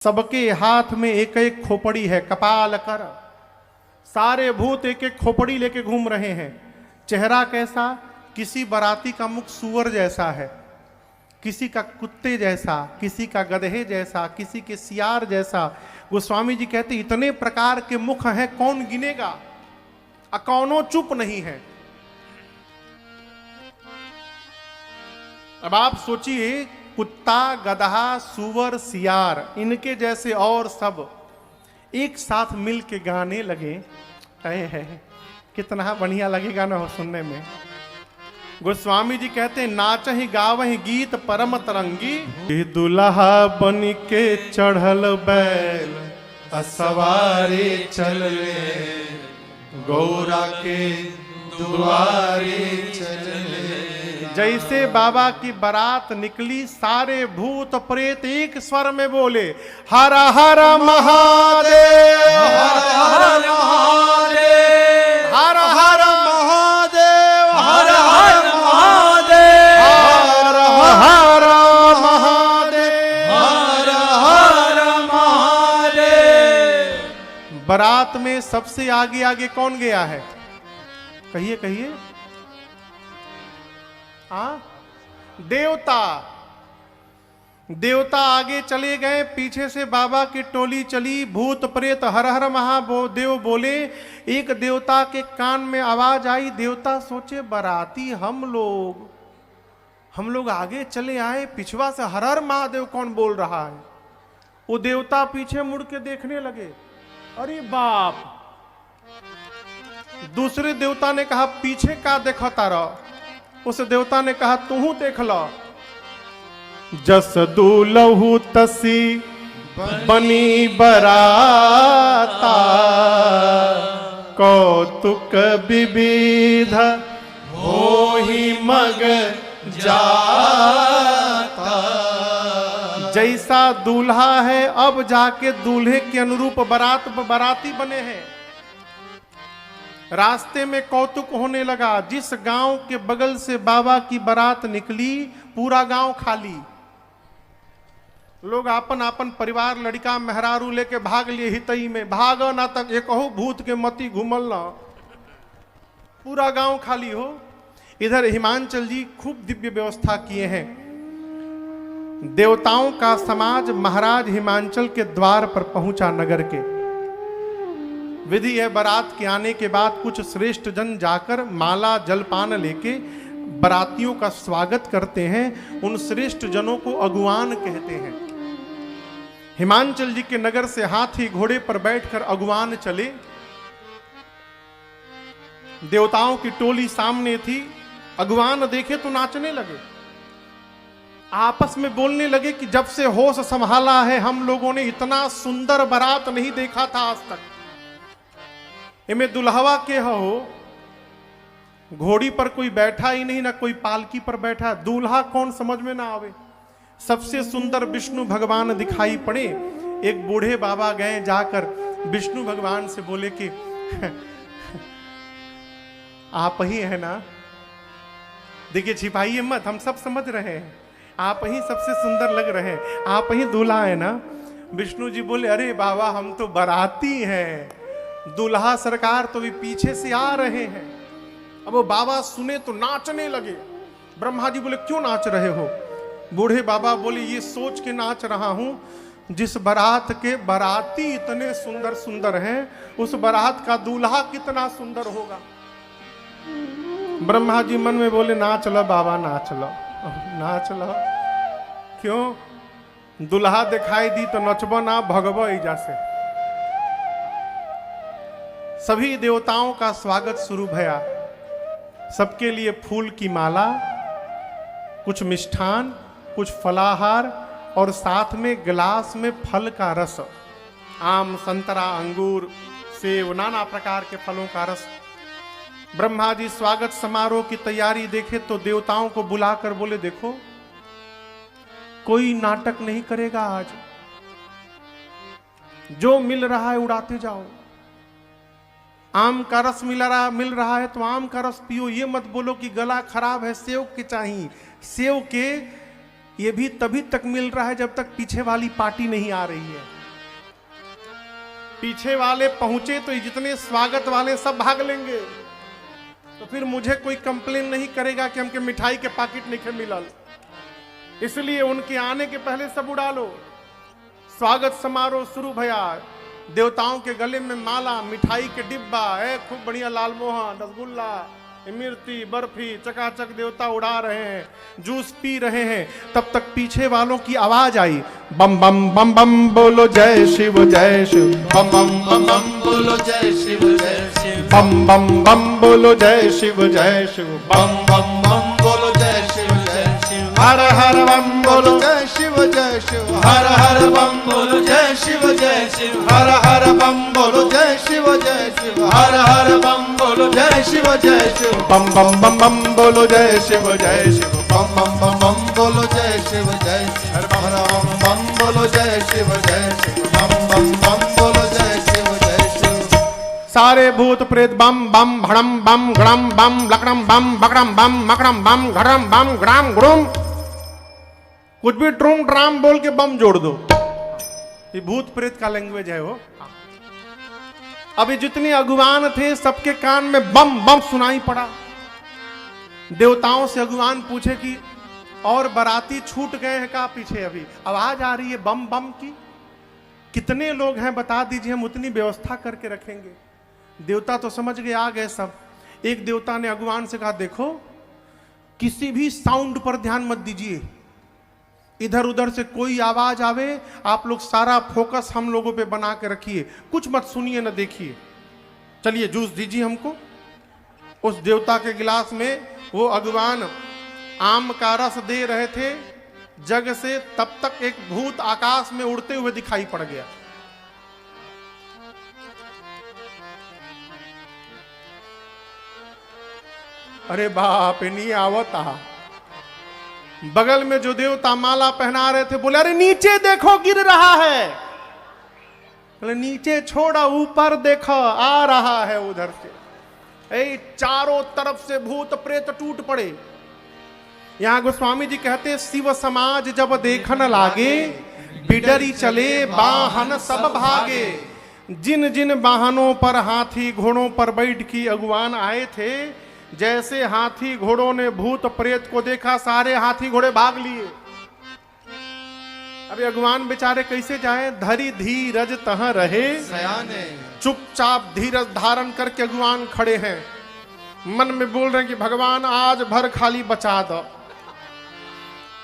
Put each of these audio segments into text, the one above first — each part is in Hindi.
सबके हाथ में एक एक खोपड़ी है, कपाल कर। सारे भूत एक एक खोपड़ी लेके घूम रहे हैं। चेहरा कैसा? किसी बाराती का मुख सूअर जैसा है, किसी का कुत्ते जैसा, किसी का गधे जैसा, किसी के सियार जैसा। गोस्वामी जी कहते इतने प्रकार के मुख हैं, कौन गिनेगा? कौनो चुप नहीं है। अब आप सोचिए, कुत्ता, गधा, सुअर, सियार, इनके जैसे और सब एक साथ मिल के गाने लगे, है कितना बढ़िया लगेगा ना हो सुनने में। गोस्वामी जी कहते हैं नाचहि गावहि गीत परम तरंगी, दुल्हा बन के चढ़ल बैल असवारे चले, गौरा के दुआरे चले। जैसे बाबा की बारात निकली, सारे भूत प्रेत एक स्वर में बोले हर हर महादेव, हर हर महादेव, हर हर महादेव, हर हर महादेव, हर हर महादेव, हर हर महादेव। बारात में सबसे आगे आगे कौन गया है? कहिए कहिए। देवता। देवता आगे चले गए, पीछे से बाबा की टोली चली। भूत प्रेत हर हर महादेव बोले। एक देवता के कान में आवाज आई। देवता सोचे बाराती हम लोग आगे चले आए, पिछवा से हर हर महादेव कौन बोल रहा है? वो देवता पीछे मुड़ के देखने लगे, अरे बाप। दूसरे देवता ने कहा पीछे का देखा तारा? उस देवता ने कहा तू देख लो। जस दूलहु तसी बनी बराता, कौतुक विविध होहि मग जाता। जैसा दूल्हा है, अब जाके दूल्हे के अनुरूप बाराती बने हैं। रास्ते में कौतुक होने लगा। जिस गांव के बगल से बाबा की बारात निकली, पूरा गांव खाली। लोग आपन आपन परिवार, लड़का मेहरारू लेके भाग लिए हितई में। भाग ना तक एक हो भूत के मती घूमल ना, पूरा गांव खाली हो। इधर हिमांचल जी खूब दिव्य व्यवस्था किए हैं। देवताओं का समाज महाराज हिमांचल के द्वार पर पहुंचा नगर के। विधि है, बारात के आने के बाद कुछ श्रेष्ठ जन जाकर माला जलपान लेके बारातियों का स्वागत करते हैं। उन श्रेष्ठ जनों को अगुवान कहते हैं। हिमांचल जी के नगर से हाथी घोड़े पर बैठकर अगुवान चले। देवताओं की टोली सामने थी। अगुवान देखे तो नाचने लगे, आपस में बोलने लगे कि जब से होश संभाला है हम लोगों ने इतना सुंदर बारात नहीं देखा था आज तक। इनमें दुल्हवा के हो, घोड़ी पर कोई बैठा ही नहीं, ना कोई पालकी पर बैठा। दूल्हा कौन समझ में ना आवे। सबसे सुंदर विष्णु भगवान दिखाई पड़े। एक बूढ़े बाबा गए, जाकर विष्णु भगवान से बोले कि आप ही है ना? देखिए छिपाइए मत, हम सब समझ रहे हैं, आप ही सबसे सुंदर लग रहे हैं, आप ही दूल्हा है ना? विष्णु जी बोले अरे बाबा हम तो बाराती हैं, दूल्हा सरकार तो भी पीछे से आ रहे हैं। अब वो बाबा सुने तो नाचने लगे। ब्रह्मा जी बोले क्यों नाच रहे हो? बूढ़े बाबा बोले ये सोच के नाच रहा हूं, जिस बारात के बाराती इतने सुंदर सुंदर हैं, उस बारात का दूल्हा कितना सुंदर होगा। ब्रह्मा जी मन में बोले नाच लो बाबा, नाच लो नाच लो। क्यों? दूल्हा दिखाई दी तो नचबो ना, भगबो इजा से। सभी देवताओं का स्वागत शुरू भया। सबके लिए फूल की माला, कुछ मिष्ठान, कुछ फलाहार और साथ में गिलास में फल का रस। आम, संतरा, अंगूर, सेब, नाना प्रकार के फलों का रस। ब्रह्मा जी स्वागत समारोह की तैयारी देखे तो देवताओं को बुलाकर बोले देखो कोई नाटक नहीं करेगा आज, जो मिल रहा है उड़ाते जाओ। आम का रस मिल रहा है तो आम का रस पियो। ये मत बोलो कि गला खराब है, सेव के चाहिए। सेव के ये भी तभी तक मिल रहा है जब तक पीछे वाली पार्टी नहीं आ रही है। पीछे वाले पहुंचे तो जितने स्वागत वाले सब भाग लेंगे, तो फिर मुझे कोई कंप्लेन नहीं करेगा कि हमके मिठाई के पैकेट नहीं मिलल। इसलिए उनके आने के पहले सब उड़ा लो। स्वागत समारोह शुरू भया, देवताओं के गले में माला, मिठाई के डिब्बा है, खूब बढ़िया लालमोहन, रसगुल्ला, इमरती, बर्फी, चकाचक देवता उड़ा रहे हैं, जूस पी रहे हैं। तब तक पीछे वालों की आवाज आई, बम बम बम बम बोलो जय शिव जय शिव, बम बम बम बम बोलो जय शिव जय शिव, बम बम बम बोलो जय शिव जय शिव, बम बम बम बोलो जय शिव जय शिव, हर हर बम बोलो जय शिव जय शिव, हर हर बम बोलो जय शिव जय शिव, हर हर बम बोलो जय शिव जय शिव, हर हर बम बोलो जय शिव जय शिव, बम बम बम बम बोलो जय शिव जय शिव, बम बम बम बम बोलो जय शिव जय शिव, हर बम बम बोलो जय शिव जय शिव, बम बम बम बोलो जय शिव जय शिव। सारे भूत प्रेत बम बम भड़म बम गड़म बम लकड़म बम बकड़म बम मकड़म बम घड़म बम ग्राम गुड़म, कुछ भी ट्रूम ड्राम बोल के बम जोड़ दो। ये भूत प्रेत का लैंग्वेज है वो। अभी जितने अगुवान थे सबके कान में बम बम सुनाई पड़ा। देवताओं से अगुवान पूछे कि और बाराती छूट गए हैं का पीछे? अभी आवाज आ रही है बम बम की। कितने लोग हैं बता दीजिए, हम उतनी व्यवस्था करके रखेंगे। देवता तो समझ गए, आ गए सब। एक देवता ने अगुवान से कहा, देखो किसी भी साउंड पर ध्यान मत दीजिए, इधर उधर से कोई आवाज आवे आप लोग सारा फोकस हम लोगों पे बना के रखिए, कुछ मत सुनिए न देखिए। चलिए जूस दीजिए हमको। उस देवता के गिलास में वो अगुवान आम का रस दे रहे थे जग से, तब तक एक भूत आकाश में उड़ते हुए दिखाई पड़ गया। अरे बाप, नहीं आवता। बगल में जो देवता माला पहना रहे थे बोले, अरे नीचे देखो गिर रहा है। बोले नीचे छोड़ा, ऊपर देखो आ रहा है उधर से। चारों तरफ से भूत प्रेत टूट पड़े। यहां गोस्वामी जी कहते, शिव समाज जब देखन लागे, बिडरी चले वाहन सब भागे। जिन जिन वाहनों पर हाथी घोड़ों पर बैठ की अगुवान आए थे, जैसे हाथी घोड़ों ने भूत प्रेत को देखा, सारे हाथी घोड़े भाग लिए। अभी अगुवान बेचारे कैसे जाए? धरी धीरज तह रहे सयाने, चुपचाप धीरज धारण करके अगुवान खड़े हैं। मन में बोल रहे हैं कि भगवान आज भर खाली बचा दो,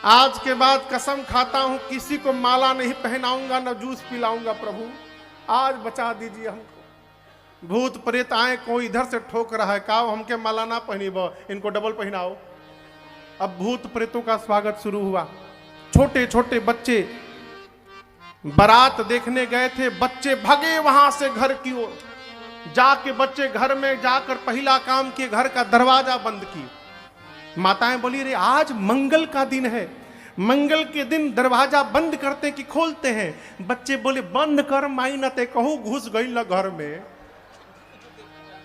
आज के बाद कसम खाता हूं किसी को माला नहीं पहनाऊंगा, न जूस पिलाऊंगा। प्रभु आज बचा दीजिए हमको। भूत प्रेत आए, कोई इधर से ठोक रहा है, काओ हमके माला ना पहनीब, इनको डबल पहनाओ। अब भूत प्रेतों का स्वागत शुरू हुआ। छोटे छोटे बच्चे बारात देखने गए थे, बच्चे भगे वहां से घर की ओर। जाके बच्चे घर में जाकर पहला काम किए, घर का दरवाजा बंद की। माताएं बोली, रे आज मंगल का दिन है, मंगल के दिन दरवाजा बंद करते कि खोलते हैं? बच्चे बोले, बंद कर माई, न ते कहूं घुस गई न घर में।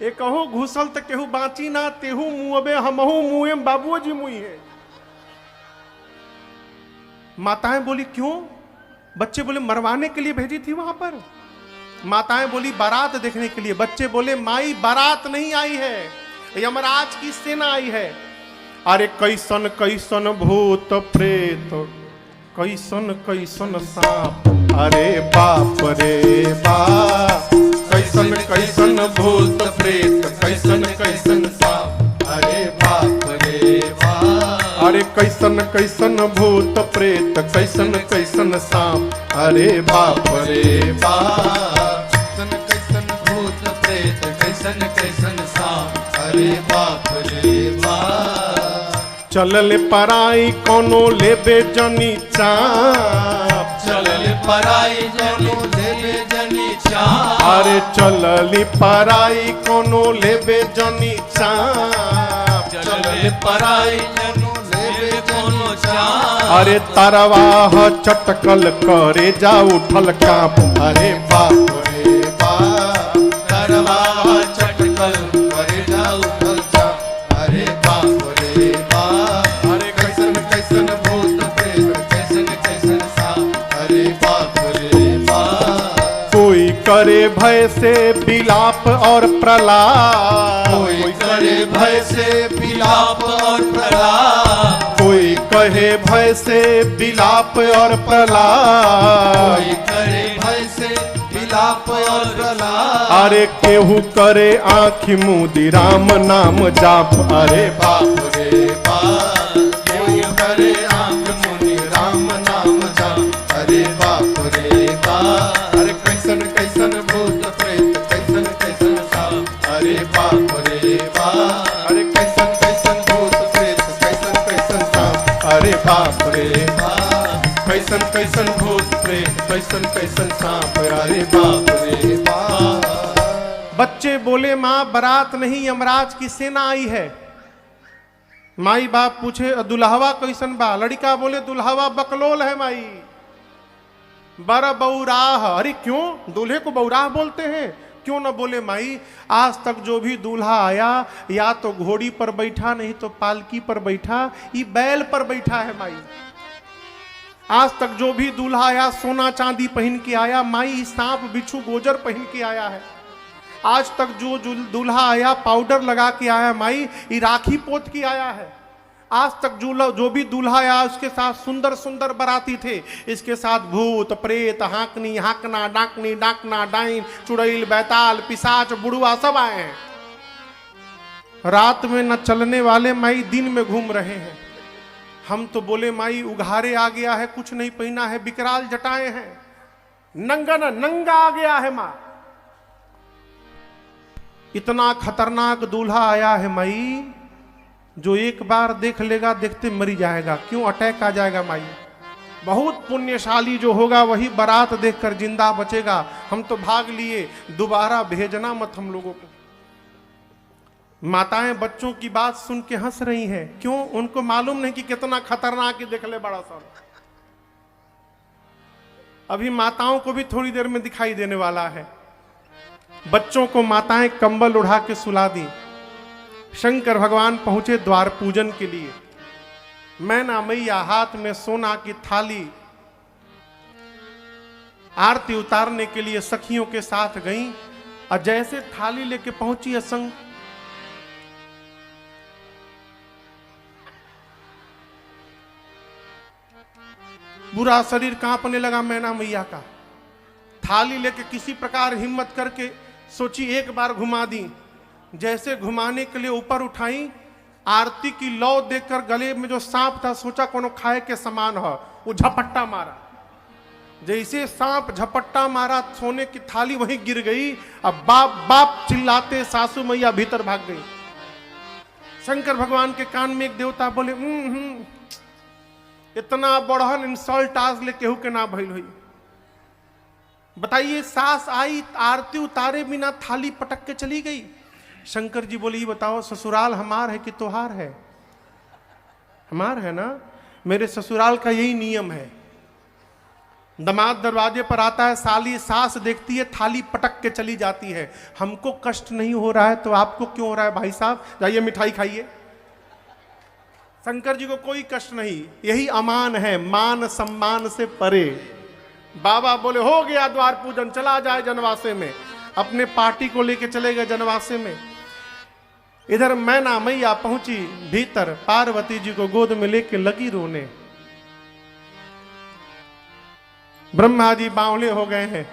ए कहूं घुसल तो केहू बाँची ना, तेहू मुँहबे हमहू मुँहे, बाबुओ जी मुँह है। माताएं बोली, क्यों? बच्चे बोले, मरवाने के लिए भेजी थी वहां पर। माताएं बोली, बारात देखने के लिए। बच्चे बोले, माई बारात नहीं आई है, यमराज की सेना आई है। अरे कैसन कैसन भूत प्रेत, कैसन कैसन सांप, अरे बाप रे बाप। कैसन कैसन भूत प्रेत, कैसन कैसन सांप, अरे बाप रे बाप। अरे कैसन कैसन भूत प्रेत, कैसन कैसन सांप, अरे बाप रे बाप। कैसन कैसन भूत प्रेत, कैसन कैसन सांप, अरे बाप रे बाप। चलल पराई कोनो लेबे जनी चाप, चलल पराई जनो लेबे जनी चाप। अरे चलली पराई कोनो लेबे जनी चाप, चलल पराई जनो लेबे जनी चाप। अरे तरवाह चटकल करे जा उठल कांप, अरे बाप रे बाप। तरवाह चटकल करे जा उठल कांप, अरे बाप रे बाप। अरे कैसन कैसन भूत प्रेत, करे भय से विलाप और प्रलाप, कोई करे भय से विलाप और प्रलाप, कोई कहे भय से विलाप और प्रलाप, कोई करे भय से विलाप और प्रलाप। अरे केहू करे आँखि मूंदी राम नाम जाप, अरे बाप रे बाप, कोई करे आंख मुनि राम नाम जाप, अरे बाप रे बाप। अरे कैसन कैसन भूत प्रेत, कैसन कैसन साप, अरे बाप रे बाप। अरे कैसन कैसन भूत प्रेत, कैसन कैसन साप, अरे बाप रे बाप। कैसन कैसन भूत प्रेत, कैसन कैसन सांप, अरे बाप रे बाप। बच्चे बोले माँ बारात नहीं यमराज की सेना आई है। माई बाप पूछे दुल्हवा कैसन बा? लड़का बोले दुल्हवा बकलोल है माई, बड़ा बौराह। अरे क्यों? दूल्हे को बौराह बोलते हैं? क्यों न बोले माई, आज तक जो भी दूल्हा आया या तो घोड़ी पर बैठा नहीं तो पालकी पर बैठा, ये बैल पर बैठा है माई। आज तक जो भी दूल्हा आया सोना चांदी पहन के आया माई, सांप बिच्छू गोजर पहन के आया है। आज तक जो दूल्हा आया पाउडर लगा के आया माई, ये राखी पोत के आया है। आज तक जो भी दूल्हा आया उसके साथ सुंदर सुंदर बराती थे, इसके साथ भूत प्रेत हाकनी हाकना डाकनी डाकना डाइन चुड़ैल बैताल पिशाच बुढ़वा सब आए हैं। रात में न चलने वाले माई दिन में घूम रहे हैं। हम तो बोले माई उघारे आ गया है, कुछ नहीं पहना है, विकराल जटाए हैं, नंगा न नंगा आ गया है मां। इतना खतरनाक दूल्हा आया है माई, जो एक बार देख लेगा देखते मरी जाएगा। क्यों? अटैक आ जाएगा माई। बहुत पुण्यशाली जो होगा वही बारात देखकर जिंदा बचेगा। हम तो भाग लिए, दोबारा भेजना मत हम लोगों को। माताएं बच्चों की बात सुन के हंस रही हैं। क्यों? उनको मालूम नहीं कि कितना खतरनाक देख ले बड़ा सा। अभी माताओं को भी थोड़ी देर में दिखाई देने वाला है। बच्चों को माताएं कंबल उड़ा के सुला दी। शंकर भगवान पहुंचे द्वार पूजन के लिए। मैना मैया हाथ में सोना की थाली, आरती उतारने के लिए सखियों के साथ गई और जैसे थाली लेके पहुंची असंग बुरा शरीर कांपने लगा मैना मैया का। थाली लेके किसी प्रकार हिम्मत करके सोची एक बार घुमा दी। जैसे घुमाने के लिए ऊपर उठाई, आरती की लौ देखकर गले में जो सांप था सोचा कोनो खाए के समान हो, वो झपट्टा मारा। जैसे सांप झपट्टा मारा, सोने की थाली वहीं गिर गई। अब बाप बाप चिल्लाते सासू मैया भीतर भाग गई। शंकर भगवान के कान में एक देवता बोले इतना बढ़न इंसल्ट आज ले केहू के ना भइल हुई। बताइए, सास आई आरती उतारे बिना थाली पटक के चली गई। शंकर जी बोले ये बताओ ससुराल हमार है कि तोहार है? हमार है ना। मेरे ससुराल का यही नियम है। दामाद दरवाजे पर आता है, साली सास देखती है, थाली पटक के चली जाती है। हमको कष्ट नहीं हो रहा है तो आपको क्यों हो रहा है भाई साहब? जाइए मिठाई खाइए। शंकर जी को कोई कष्ट नहीं, यही अमान है, मान सम्मान से परे। बाबा बोले हो गया द्वार पूजन, चला जाए जनवासे में। अपने पार्टी को लेके चले गए जनवासे में। इधर मैना मैया पहुंची भीतर, पार्वती जी को गोद में लेके लगी रोने। ब्रह्मा जी बावले हो गए हैं।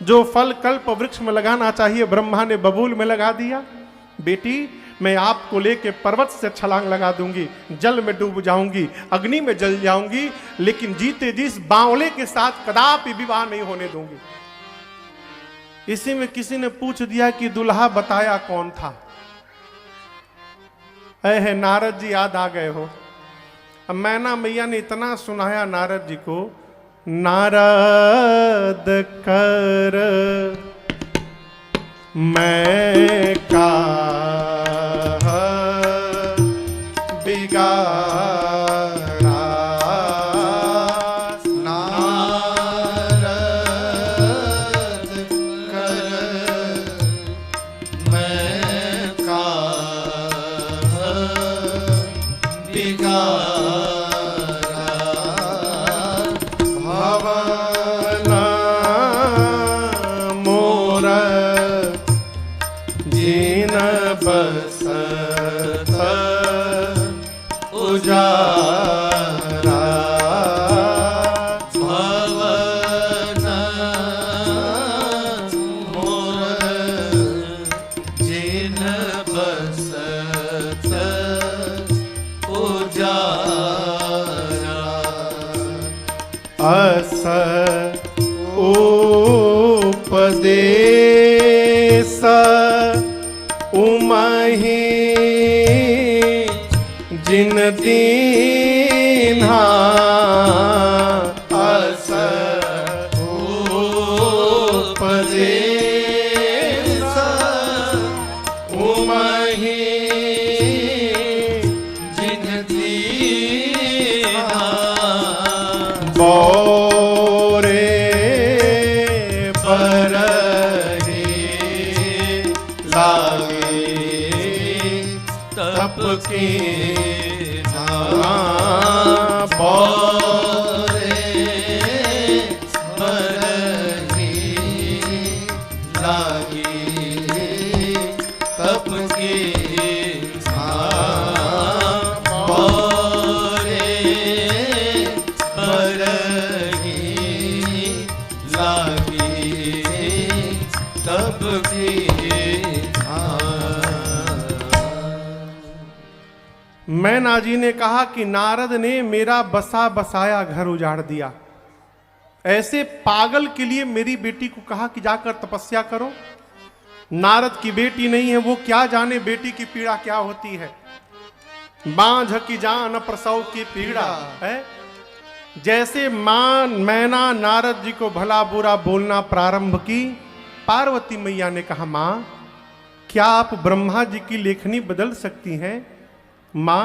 जो फल कल्प वृक्ष में लगाना चाहिए ब्रह्मा ने बबूल में लगा दिया। बेटी मैं आपको लेके पर्वत से छलांग लगा दूंगी, जल में डूब जाऊंगी, अग्नि में जल जाऊंगी, लेकिन जीते जिस बावले के साथ कदापि विवाह नहीं होने दूंगी। इसी में किसी ने पूछ दिया कि दुल्हा बताया कौन था? है नारद जी याद आ गए हो। अब मैना मैया ने इतना सुनाया नारद जी को, नारद कर मैं का बिगाड़ा, नारद कर मैं का बिगाड़ा, भवना उपदेश उमहि जिन दीन्हा अस उपदेश उमहि जिन दीन्हा बोरे परहि लागे तप की बोरे परहि लागे तप की बोरे परहि लागे तप की मैना जी ने कहा कि नारद ने मेरा बसा बसाया घर उजाड़ दिया। ऐसे पागल के लिए मेरी बेटी को कहा कि जाकर तपस्या करो। नारद की बेटी नहीं है, वो क्या जाने बेटी की पीड़ा क्या होती है। बांझ की जान प्रसव की पीड़ा है। जैसे मां मैना नारद जी को भला बुरा बोलना प्रारंभ की, पार्वती मैया ने कहा, मां क्या आप ब्रह्मा जी की लेखनी बदल सकती हैं? मां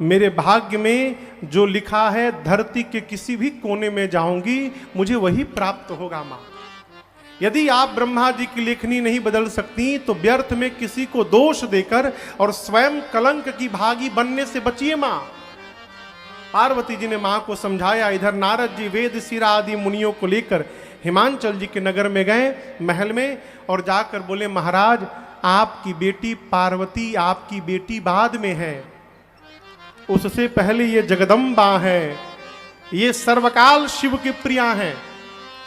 मेरे भाग्य में जो लिखा है, धरती के किसी भी कोने में जाऊंगी मुझे वही प्राप्त होगा। मां यदि आप ब्रह्मा जी की लेखनी नहीं बदल सकती तो व्यर्थ में किसी को दोष देकर और स्वयं कलंक की भागी बनने से बचिए। मां पार्वती जी ने मां को समझाया। इधर नारद जी वेद शिरा आदि मुनियों को लेकर हिमांचल जी के नगर में गए, महल में, और जाकर बोले, महाराज आपकी बेटी पार्वती, आपकी बेटी बाद में है, उससे पहले ये जगदम्बा है, ये सर्वकाल शिव की प्रिया हैं।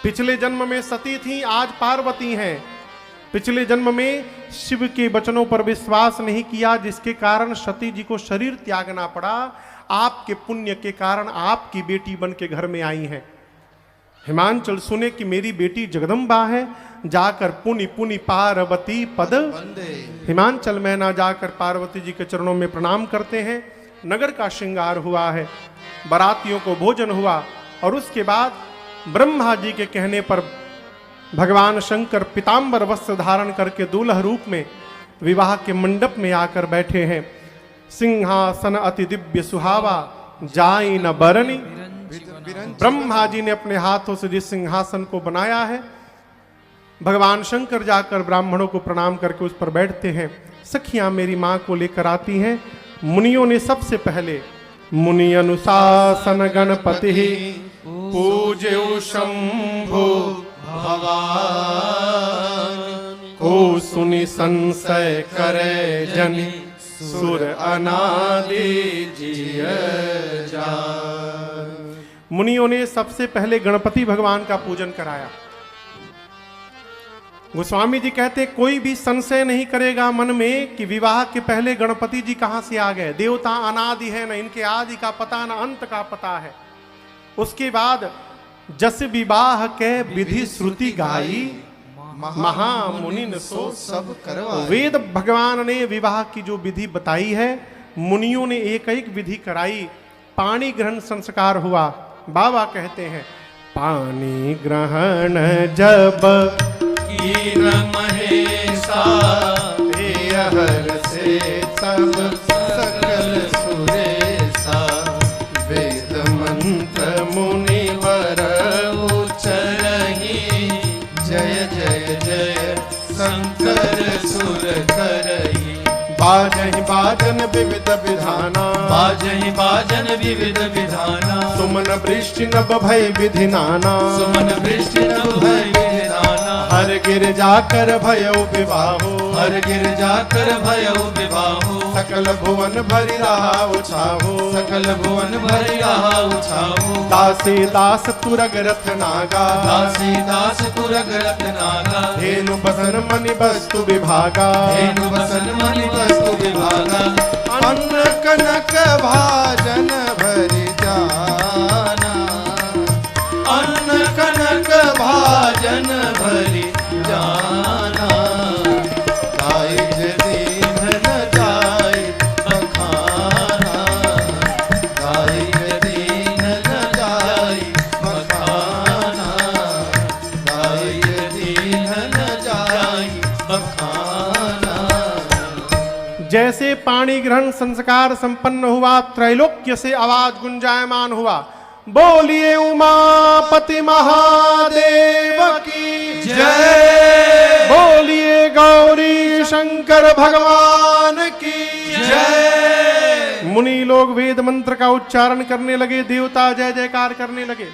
पिछले जन्म में सती थी, आज पार्वती हैं। पिछले जन्म में शिव के वचनों पर विश्वास नहीं किया, जिसके कारण सती जी को शरीर त्यागना पड़ा। आपके पुण्य के कारण आपकी बेटी बन के घर में आई हैं। हिमांचल सुने कि मेरी बेटी जगदम्बा है, जाकर पुनि पुनि पार्वती पद हिमांचल में ना जाकर पार्वती जी के चरणों में प्रणाम करते हैं। नगर का श्रृंगार हुआ है, बारातियों को भोजन हुआ, और उसके बाद ब्रह्मा जी के कहने पर भगवान शंकर पीतांबर वस्त्र धारण करके दूल्हा रूप में विवाह के मंडप में आकर बैठे हैं। सिंहासन अति दिव्य सुहावा जाई न बरनी। ब्रह्मा जी ने अपने हाथों से जिस सिंहासन को बनाया है, भगवान शंकर जाकर ब्राह्मणों को प्रणाम करके उस पर बैठते हैं। सखियां मेरी मां को लेकर आती हैं। मुनियों ने सबसे पहले मुनि अनुशासन गणपति पूज्य शंभो भगवान को सुनि संशय करे जनि सुर अनादि जिय जान। मुनियों ने सबसे पहले गणपति भगवान का पूजन कराया। गोस्वामी जी कहते कोई भी संशय नहीं करेगा मन में कि विवाह के पहले गणपति जी कहां से आ गए। देवता अनादि है, न इनके आदि का पता न अंत का पता है। उसके बाद जस विवाह के विधि श्रुति गाई महामुनि ने सो सब करवाई। वेद भगवान ने विवाह की जो विधि बताई है, मुनियों ने एक एक विधि कराई। पानी ग्रहण संस्कार हुआ। बाबा कहते हैं पानी ग्रहण जब कीन महेशा हर से सब सकल सुरेशा वेद मंत्र मुनिवर उच्चरहि जय जय जय शंकर सुर करहि। बाजहि बाजन विविध विधाना बाजहि बाजन विविध विधाना सुमन वृष्टि नभ भय विधि नाना सुमन वृष्टि नभ भय विधि नाना। हर गिर जाकर भयउ विवाहो हर गिर जाकर भयउ विवाहो सकल भुवन भरि रहा उछाहो सकल भुवन भरि रहा उछाहो। दासी दास तुरग रथ नागा दासी दास तुरग रथ नागा धेनु बसन मणि वस्तु विभागा धेनु बसन मणि वस्तु विभागा। अन्न कनक भाजन भरि जाना अन्न भजन भरी जाना, गाय दीन न जाय बखाना, गाय दीन न जाय बखाना, गाय दीन न जाय बखाना। जैसे पाणी ग्रहण संस्कार संपन्न हुआ, त्रैलोक्य से आवाज गुंजायमान हुआ, बोलिए उमापति महादेव की जय, बोलिए गौरी शंकर भगवान की जय। मुनि लोग वेद मंत्र का उच्चारण करने लगे, देवता जय जयकार करने लगे।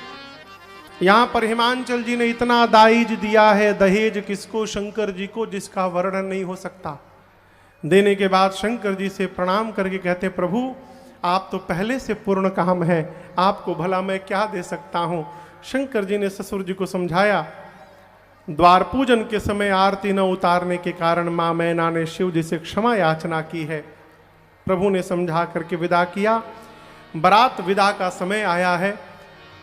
यहां पर हिमांचल जी ने इतना दाइज दिया है, दहेज किसको, शंकर जी को, जिसका वर्णन नहीं हो सकता। देने के बाद शंकर जी से प्रणाम करके कहते, प्रभु आप तो पहले से पूर्ण काम है, आपको भला मैं क्या दे सकता हूं। शंकर जी ने ससुर जी को समझाया। द्वार पूजन के समय आरती न उतारने के कारण मां मैना ने शिव जी से क्षमा याचना की है। प्रभु ने समझा करके विदा किया। बारात विदा का समय आया है।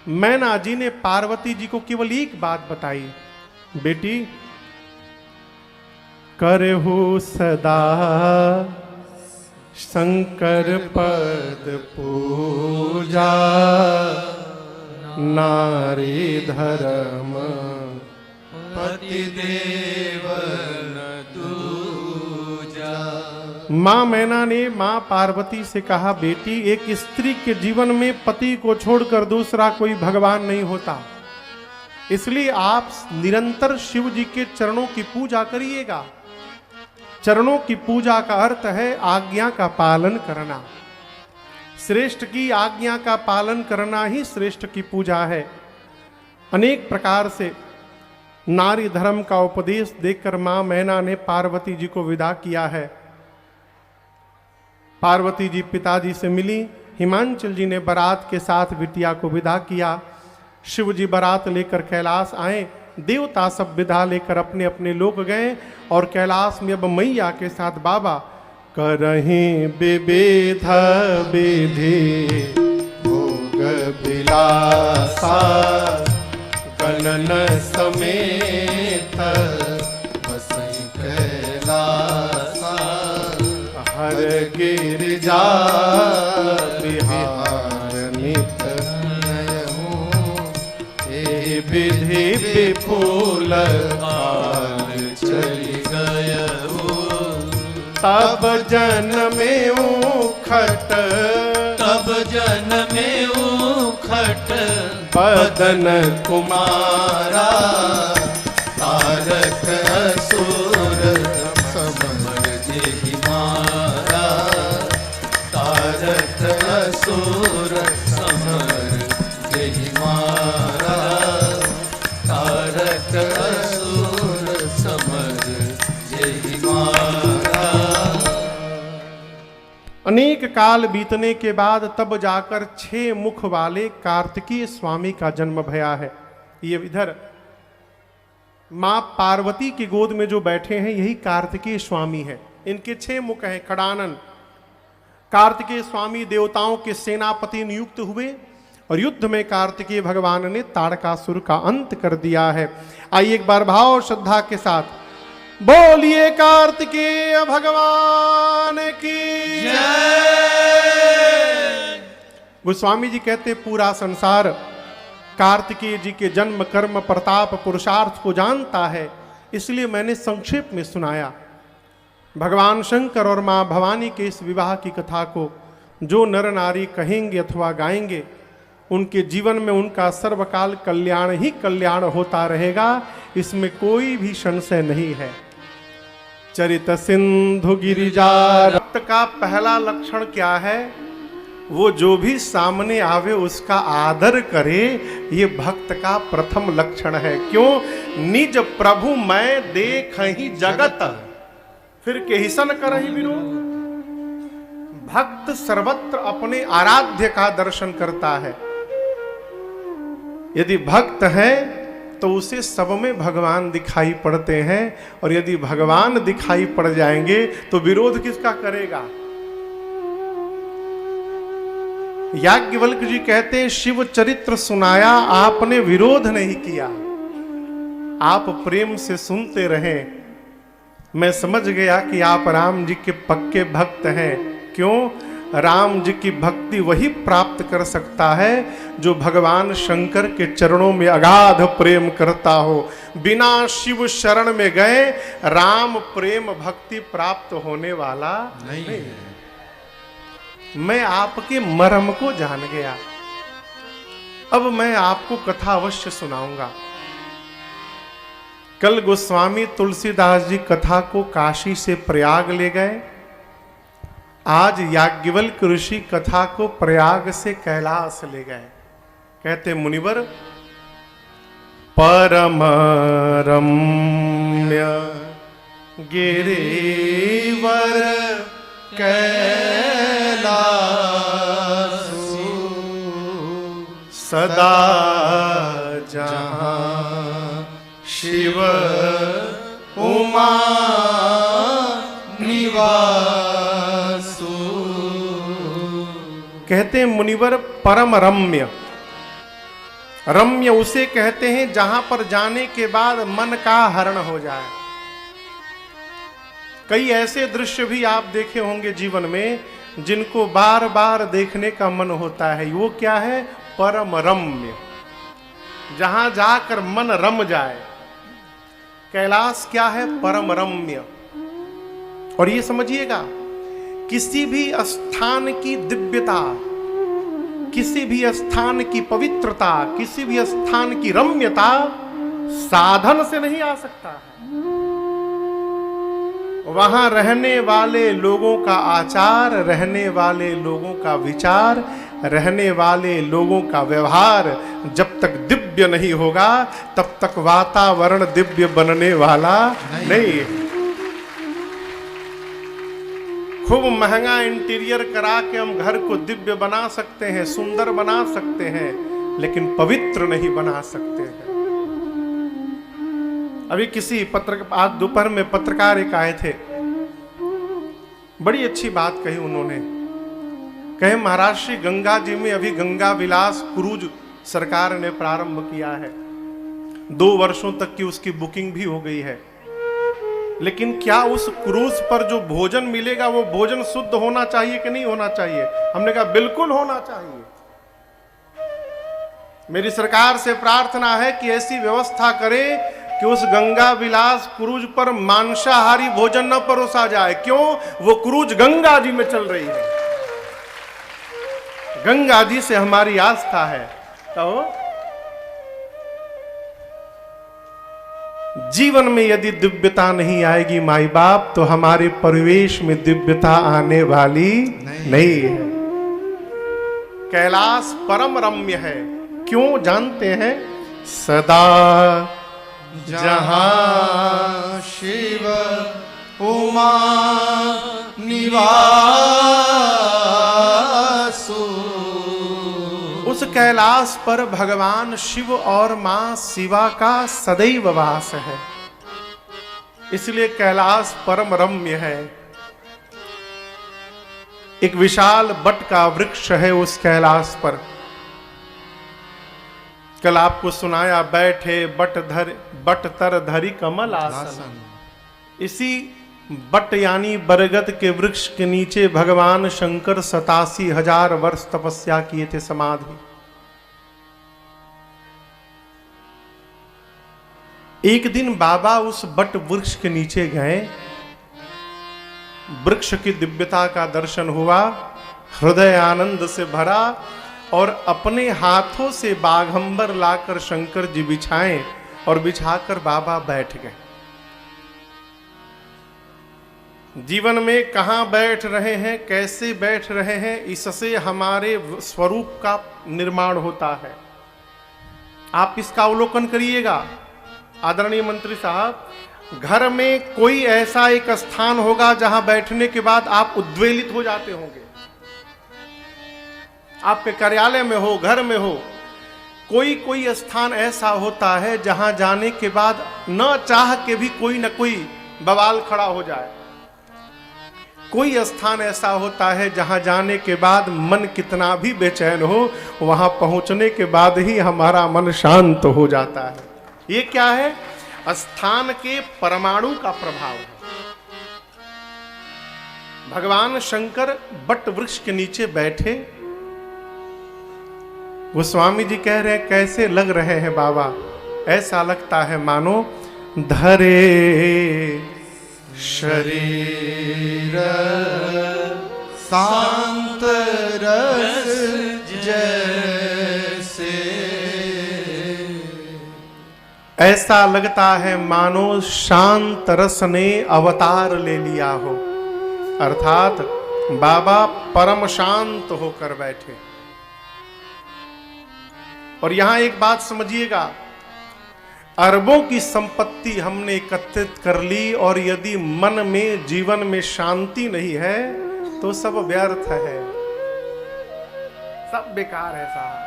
मैना जी ने पार्वती जी को केवल एक बात बताई, बेटी करहु सदा शंकर पद पूजा, नारी धर्म पति देव न दूजा। मां मैना ने मां पार्वती से कहा, बेटी एक स्त्री के जीवन में पति को छोड़कर दूसरा कोई भगवान नहीं होता, इसलिए आप निरंतर शिव जी के चरणों की पूजा करिएगा। चरणों की पूजा का अर्थ है आज्ञा का पालन करना। श्रेष्ठ की आज्ञा का पालन करना ही श्रेष्ठ की पूजा है। अनेक प्रकार से नारी धर्म का उपदेश देकर मां मैना ने पार्वती जी को विदा किया है। पार्वती जी पिताजी से मिली। हिमांचल जी ने बारात के साथ बिटिया को विदा किया। शिव जी बारात लेकर कैलाश आए। देवता सब विदा लेकर अपने अपने लोग गए और कैलाश में अब मैया के साथ बाबा करहीं विविध विधि भोग विलासा, गणन समेत बसई कैलासा, हर गिरिजा बिहार नित विधि विपुल काल चली गय, तब जन्मे उखट, तब जन्मे उखट बदन कुमारा, तारक असुर समर जेहि मारा, तारक असुर समर जेहि मारा, तारक असुर समर जेहि मारा। अनेक काल बीतने के बाद तब जाकर 6 मुख वाले कार्तिकीय स्वामी का जन्म भया है। ये इधर मां पार्वती की गोद में जो बैठे हैं यही कार्तिकीय स्वामी है। इनके 6 मुख हैं। खड़ानन कार्तिकेय स्वामी देवताओं के सेनापति नियुक्त हुए और युद्ध में कार्तिकेय भगवान ने ताड़कासुर का अंत कर दिया है। आइए एक बार भाव और श्रद्धा के साथ बोलिए कार्तिकेय भगवान की जय। गोस्वामी जी कहते पूरा संसार कार्तिकेय जी के जन्म कर्म प्रताप पुरुषार्थ को जानता है, इसलिए मैंने संक्षेप में सुनाया। भगवान शंकर और मां भवानी के इस विवाह की कथा को जो नर नारी कहेंगे अथवा गाएंगे, उनके जीवन में उनका सर्वकाल कल्याण ही कल्याण होता रहेगा, इसमें कोई भी संशय नहीं है। चरित सिंधु गिरिजा। भक्त का पहला लक्षण क्या है? वो जो भी सामने आवे उसका आदर करे, ये भक्त का प्रथम लक्षण है। क्यों? निज प्रभु मैं देख ही जगत, फिर केहिसन करहि विरोध। भक्त सर्वत्र अपने आराध्य का दर्शन करता है। यदि भक्त है तो उसे सब में भगवान दिखाई पड़ते हैं, और यदि भगवान दिखाई पड़ जाएंगे तो विरोध किसका करेगा? याज्ञवल्क्य जी कहते शिव चरित्र सुनाया आपने विरोध नहीं किया। आप प्रेम से सुनते रहें। मैं समझ गया कि आप राम जी के पक्के भक्त हैं। क्यों? राम जी की भक्ति वही प्राप्त कर सकता है जो भगवान शंकर के चरणों में अगाध प्रेम करता हो। बिना शिव शरण में गए राम प्रेम भक्ति प्राप्त होने वाला नहीं है। मैं आपके मर्म को जान गया। अब मैं आपको कथा अवश्य सुनाऊंगा। कल गोस्वामी तुलसीदास जी कथा को काशी से प्रयाग ले गए। आज याज्ञवल्क्य ऋषि कथा को प्रयाग से कैलाश ले गए। कहते मुनिवर, परम रम्य गिरिवर कैलासु सदा जहाँ शिव उमा निवासु। कहते हैं मुनिवर, परम रम्य, रम्य उसे कहते हैं जहां पर जाने के बाद मन का हरण हो जाए। कई ऐसे दृश्य भी आप देखे होंगे जीवन में जिनको बार बार देखने का मन होता है। वो क्या है? परम रम्य, जहां जाकर मन रम जाए। कैलाश क्या है? परम रम्य। और ये समझिएगा, किसी भी स्थान की दिव्यता, किसी भी स्थान की पवित्रता, किसी भी स्थान की रम्यता साधन से नहीं आ सकता है। वहां रहने वाले लोगों का आचार, रहने वाले लोगों का विचार, रहने वाले लोगों का व्यवहार जब तक दिव्य नहीं होगा तब तक वातावरण दिव्य बनने वाला नहीं। खूब महंगा इंटीरियर करा के हम घर को दिव्य बना सकते हैं, सुंदर बना सकते हैं, लेकिन पवित्र नहीं बना सकते हैं। अभी किसी आज दोपहर में पत्रकार एक आए थे, बड़ी अच्छी बात कही उन्होंने। कहे महाराष्ट्र गंगा जी में अभी गंगा विलास क्रूज सरकार ने प्रारंभ किया है। 2 वर्षों तक की उसकी बुकिंग भी हो गई है। लेकिन क्या उस क्रूज पर जो भोजन मिलेगा वो भोजन शुद्ध होना चाहिए कि नहीं होना चाहिए? हमने कहा बिल्कुल होना चाहिए। मेरी सरकार से प्रार्थना है कि ऐसी व्यवस्था करे कि उस गंगा विलास क्रूज पर मांसाहारी भोजन न परोसा जाए। क्यों? वो क्रूज गंगा जी में चल रही है, गंगा जी से हमारी आस्था है। तो जीवन में यदि दिव्यता नहीं आएगी माई बाप, तो हमारे परिवेश में दिव्यता आने वाली नहीं है। कैलाश परम रम्य है। क्यों? जानते हैं? सदा जहाँ शिव उमा निवासु। उस कैलाश पर भगवान शिव और मां शिवा का सदैव वास है, इसलिए कैलाश परम रम्य है। एक विशाल बट का वृक्ष है उस कैलाश पर। कल आपको सुनाया, बैठे बट तर धरी कमल आसन। इसी बट यानी बरगद के वृक्ष के नीचे भगवान शंकर 87,000 वर्ष तपस्या किए थे, समाधि। एक दिन बाबा उस बट वृक्ष के नीचे गए, वृक्ष की दिव्यता का दर्शन हुआ, हृदय आनंद से भरा और अपने हाथों से बाघंबर लाकर शंकर जी बिछाएं और बिछाकर बाबा बैठ गए। जीवन में कहां बैठ रहे हैं, कैसे बैठ रहे हैं, इससे हमारे स्वरूप का निर्माण होता है। आप इसका अवलोकन करिएगा। आदरणीय मंत्री साहब, घर में कोई ऐसा एक स्थान होगा जहां बैठने के बाद आप उद्वेलित हो जाते होंगे। आपके कार्यालय में हो, घर में हो, कोई स्थान ऐसा होता है जहां जाने के बाद न चाह के भी कोई न कोई बवाल खड़ा हो जाए। कोई स्थान ऐसा होता है जहां जाने के बाद मन कितना भी बेचैन हो, वहां पहुंचने के बाद ही हमारा मन शांत हो जाता है। ये क्या है? स्थान के परमाणु का प्रभाव है। भगवान शंकर बट वृक्ष के नीचे बैठे, गोस्वामी जी कह रहे हैं कैसे लग रहे हैं बाबा, ऐसा लगता है मानो धरे शरीर शांत रस जैसे, ऐसा लगता है मानो शांत रस ने अवतार ले लिया हो, अर्थात बाबा परम शांत होकर बैठे। और यहां एक बात समझिएगा, अरबों की संपत्ति हमने एकत्रित कर ली और यदि मन में जीवन में शांति नहीं है तो सब व्यर्थ है, सब बेकार है साहब।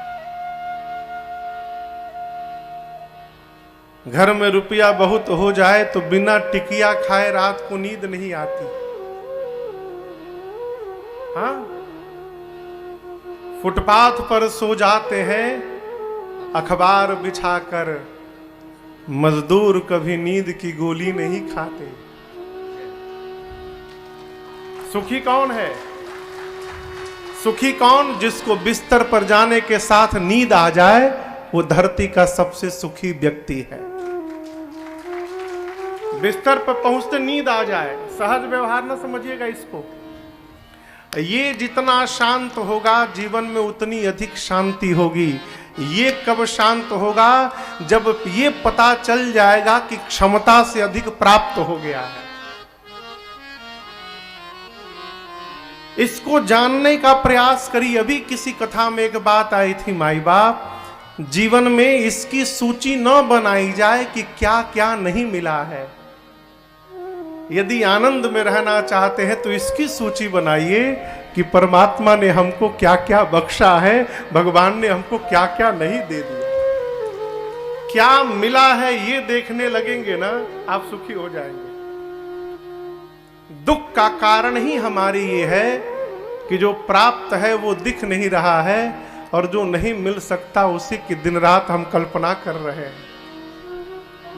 घर में रुपया बहुत हो जाए तो बिना टिकिया खाए रात को नींद नहीं आती। हाँ, फुटपाथ पर सो जाते हैं अखबार बिछाकर, मजदूर कभी नींद की गोली नहीं खाते। सुखी कौन है? सुखी कौन? जिसको बिस्तर पर जाने के साथ नींद आ जाए, वो धरती का सबसे सुखी व्यक्ति है। बिस्तर पर पहुंचते नींद आ जाए, सहज व्यवहार ना समझिएगा इसको। ये जितना शांत होगा जीवन में उतनी अधिक शांति होगी। ये कब शांत होगा? जब ये पता चल जाएगा कि क्षमता से अधिक प्राप्त हो गया है। इसको जानने का प्रयास करिए। अभी किसी कथा में एक बात आई थी, माई बाप, जीवन में इसकी सूची न बनाई जाए कि क्या क्या नहीं मिला है। यदि आनंद में रहना चाहते हैं तो इसकी सूची बनाइए कि परमात्मा ने हमको क्या क्या बख्शा है, भगवान ने हमको क्या क्या नहीं दे दिया। क्या मिला है ये देखने लगेंगे ना, आप सुखी हो जाएंगे। दुख का कारण ही हमारी ये है कि जो प्राप्त है वो दिख नहीं रहा है और जो नहीं मिल सकता उसी की दिन रात हम कल्पना कर रहे हैं।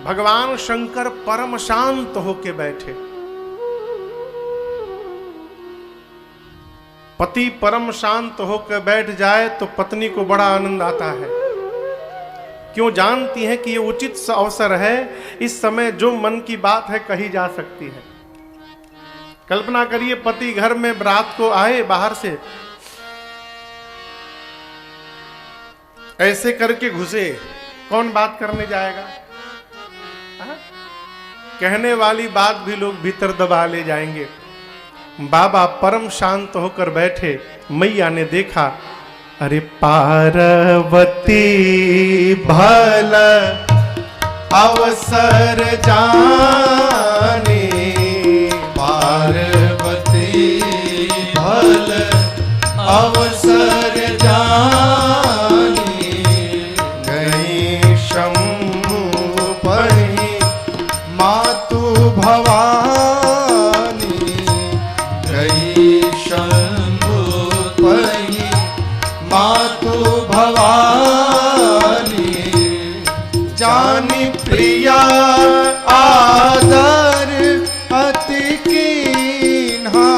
भगवान शंकर परम शांत होके बैठे। पति परम शांत होकर बैठ जाए तो पत्नी को बड़ा आनंद आता है। क्यों? जानती है कि ये उचित अवसर है, इस समय जो मन की बात है कही जा सकती है। कल्पना करिए, पति घर में रात को आए बाहर से, ऐसे करके घुसे, कौन बात करने जाएगा? कहने वाली बात भी लोग भीतर दबा ले जाएंगे। बाबा परम शांत होकर बैठे। मैया ने देखा, अरे पार्वती भल अवसर जाने, पार्वती भल अवसर जानी, गई शंभु पहि मातु भवानी, गई शंभु पहि मातु भवानी, जानी प्रिया आदर अति कीन्हा,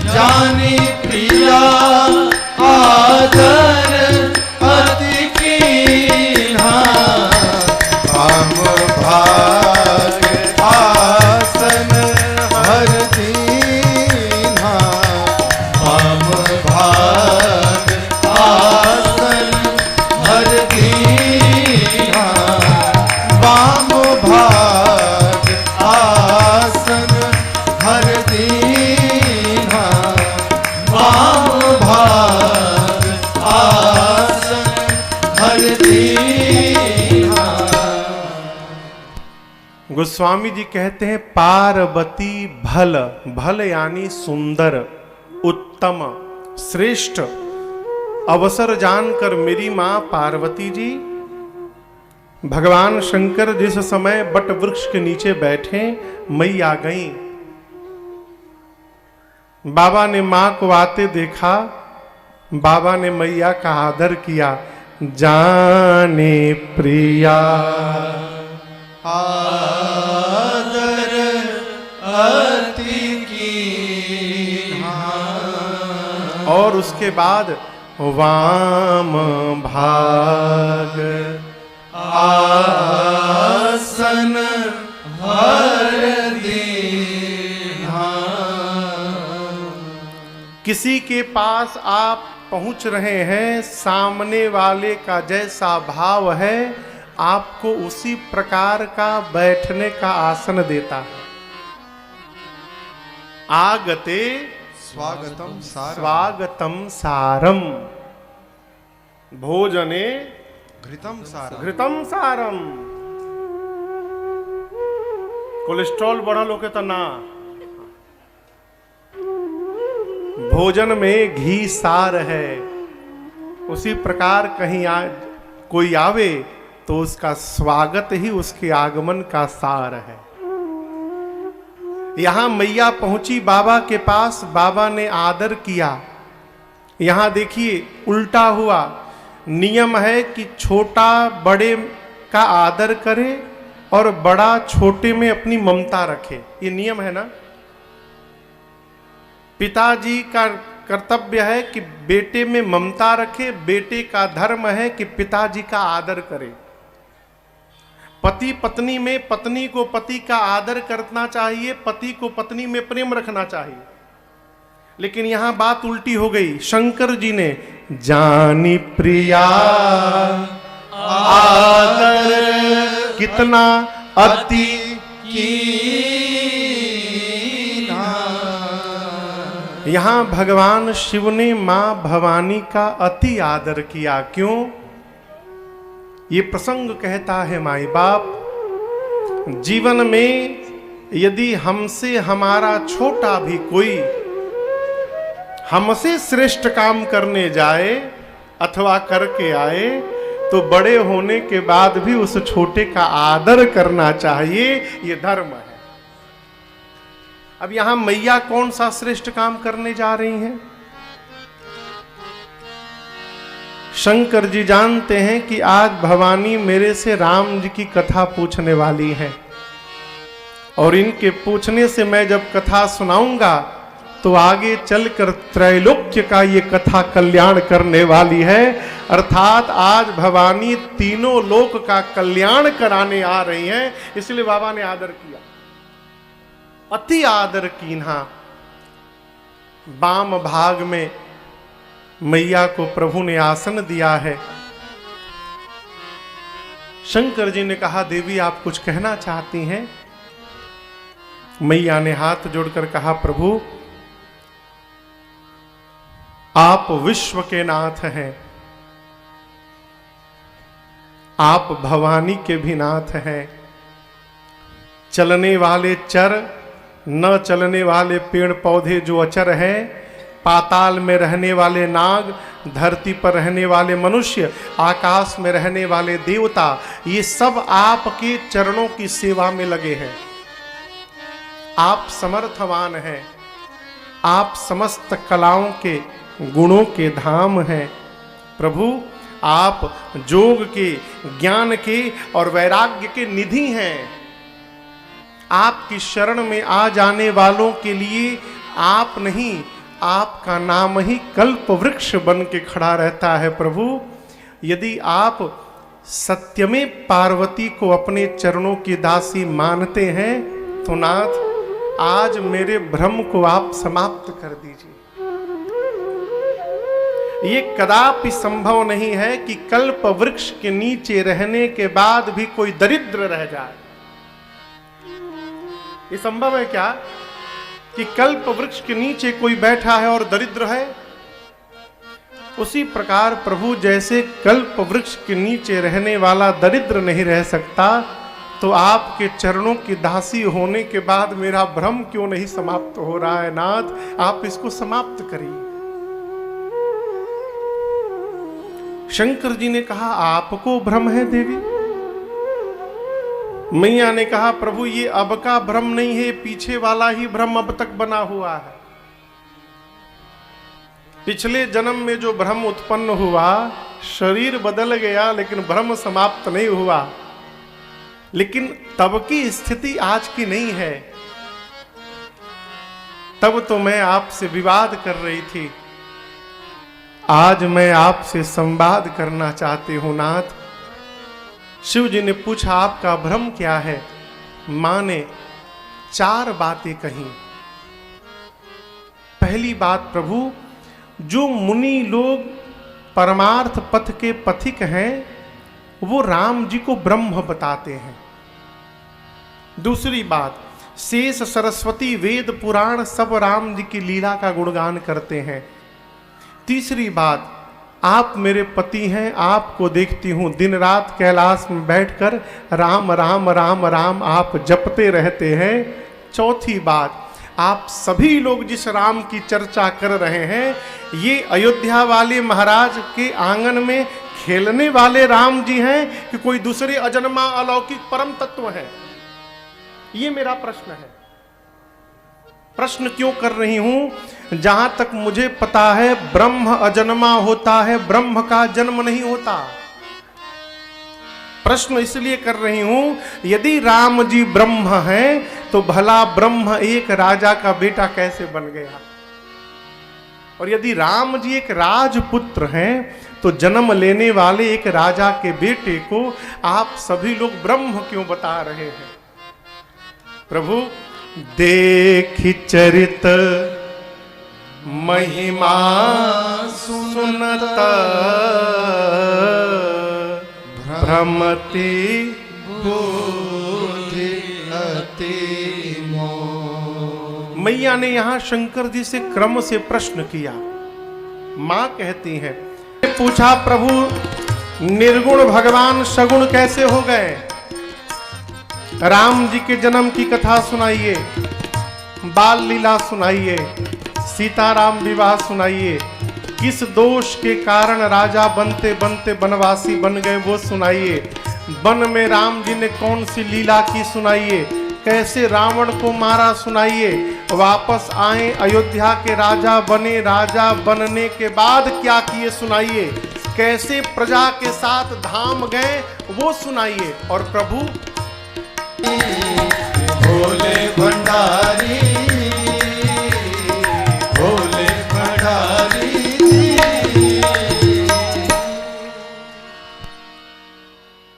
जानी प्रिया आदर अति कीन्हा, हम भाग आसन हर दीन्हा, हम भाग आसन हर दीन्हा, वाम भाग आसन हर दीन्हा, वाम भाग आसन हर दीन्हा। गोस्वामी जी कहते हैं पार्वती भल, भल यानी सुंदर, उत्तम, श्रेष्ठ अवसर जानकर मेरी मां पार्वती जी, भगवान शंकर जिस समय बट वृक्ष के नीचे बैठे, मैया गई। बाबा ने मां को आते देखा, बाबा ने मैया का आदर किया। जाने प्रिया आदर अति कीन्हा। और उसके बाद वाम भाग आसन हर दीन्हा। किसी के पास आप पहुंच रहे हैं, सामने वाले का जैसा भाव है आपको उसी प्रकार का बैठने का आसन देता है। आगते स्वागतम सारम स्वागतम सारम, भोजने घृतम सारम। घृतम सारम। कोलेस्ट्रॉल बढ़ल होके तो ना, भोजन में घी सार है। उसी प्रकार कहीं कोई आवे तो उसका स्वागत ही उसके आगमन का सार है। यहां मैया पहुंची बाबा के पास, बाबा ने आदर किया। यहां देखिए उल्टा हुआ, नियम है कि छोटा बड़े का आदर करे और बड़ा छोटे में अपनी ममता रखे, ये नियम है ना। पिताजी का कर्तव्य है कि बेटे में ममता रखे, बेटे का धर्म है कि पिताजी का आदर करे। पति पत्नी में पत्नी को पति का आदर करना चाहिए, पति को पत्नी में प्रेम रखना चाहिए। लेकिन यहां बात उल्टी हो गई। शंकर जी ने जानी प्रिया आदर कितना अति कीन्हा। यहां भगवान शिव ने मां भवानी का अति आदर किया। क्यों? ये प्रसंग कहता है माई बाप, जीवन में यदि हमसे हमारा छोटा भी कोई हमसे श्रेष्ठ काम करने जाए अथवा करके आए तो बड़े होने के बाद भी उस छोटे का आदर करना चाहिए, ये धर्म है। अब यहां मैया कौन सा श्रेष्ठ काम करने जा रही हैं? शंकर जी जानते हैं कि आज भवानी मेरे से राम जी की कथा पूछने वाली है, और इनके पूछने से मैं जब कथा सुनाऊंगा तो आगे चलकर त्रैलोक्य का ये कथा कल्याण करने वाली है। अर्थात आज भवानी तीनों लोक का कल्याण कराने आ रही हैं, इसलिए बाबा ने आदर किया। अति आदर कीन्हा। वाम भाग में मैया को प्रभु ने आसन दिया है। शंकर जी ने कहा, देवी आप कुछ कहना चाहती हैं? मैया ने हाथ जोड़कर कहा, प्रभु आप विश्व के नाथ हैं, आप भवानी के भी नाथ हैं। चलने वाले चर, न चलने वाले पेड़ पौधे जो अचर हैं, पाताल में रहने वाले नाग, धरती पर रहने वाले मनुष्य, आकाश में रहने वाले देवता, ये सब आपके चरणों की सेवा में लगे हैं। आप समर्थवान हैं, आप समस्त कलाओं के गुणों के धाम हैं। प्रभु आप जोग के, ज्ञान के और वैराग्य के निधि हैं। आपकी शरण में आ जाने वालों के लिए आप नहीं, आपका नाम ही कल्प वृक्ष बन के खड़ा रहता है। प्रभु यदि आप सत्य में पार्वती को अपने चरणों की दासी मानते हैं तो नाथ आज मेरे भ्रम को आप समाप्त कर दीजिए। ये कदापि संभव नहीं है कि कल्प वृक्ष के नीचे रहने के बाद भी कोई दरिद्र रह जाए। ये संभव है क्या कि कल्प वृक्ष के नीचे कोई बैठा है और दरिद्र है? उसी प्रकार प्रभु जैसे कल्प वृक्ष के नीचे रहने वाला दरिद्र नहीं रह सकता, तो आपके चरणों की दासी होने के बाद मेरा भ्रम क्यों नहीं समाप्त हो रहा है? नाथ आप इसको समाप्त करिए। शंकर जी ने कहा, आपको भ्रम है देवी? मैया ने कहा, प्रभु ये अब का भ्रम नहीं है, पीछे वाला ही भ्रम अब तक बना हुआ है। पिछले जन्म में जो भ्रम उत्पन्न हुआ, शरीर बदल गया लेकिन भ्रम समाप्त नहीं हुआ। लेकिन तब की स्थिति आज की नहीं है। तब तो मैं आपसे विवाद कर रही थी, आज मैं आपसे संवाद करना चाहती हूं नाथ। शिव जी ने पूछा आपका भ्रम क्या है? मां ने 4 बातें कही। पहली बात, प्रभु जो मुनि लोग परमार्थ पथ के पथिक हैं वो राम जी को ब्रह्म बताते हैं। दूसरी बात, शेष सरस्वती वेद पुराण सब राम जी की लीला का गुणगान करते हैं। तीसरी बात, आप मेरे पति हैं, आपको देखती हूं दिन रात कैलाश में बैठकर राम राम राम राम आप जपते रहते हैं। चौथी बात, आप सभी लोग जिस राम की चर्चा कर रहे हैं ये अयोध्या वाले महाराज के आंगन में खेलने वाले राम जी हैं कि कोई दूसरे अजन्मा अलौकिक परम तत्व है? ये मेरा प्रश्न है। प्रश्न क्यों कर रही हूं? जहां तक मुझे पता है ब्रह्म अजन्मा होता है, ब्रह्म का जन्म नहीं होता। प्रश्न इसलिए कर रही हूं, यदि राम जी ब्रह्म हैं तो भला ब्रह्म एक राजा का बेटा कैसे बन गया? और यदि राम जी एक राजपुत्र हैं तो जन्म लेने वाले एक राजा के बेटे को आप सभी लोग ब्रह्म क्यों बता रहे हैं? प्रभु देखि चरित महिमा सुनत भ्रमति बुद्धि अति मोह। मैया ने यहां शंकर जी से क्रम से प्रश्न किया। मां कहती हैं, पूछा प्रभु निर्गुण भगवान सगुण कैसे हो गए? राम जी के जन्म की कथा सुनाइए, बाल लीला सुनाइए, सीताराम विवाह सुनाइए, किस दोष के कारण राजा बनते बनते वनवासी बन गए वो सुनाइए, वन में राम जी ने कौन सी लीला की सुनाइए, कैसे रावण को मारा सुनाइए, वापस आए अयोध्या के राजा बने, राजा बनने के बाद क्या किए सुनाइए, कैसे प्रजा के साथ धाम गए वो सुनाइए। और प्रभु भोले भंडारी, भोले भंडारी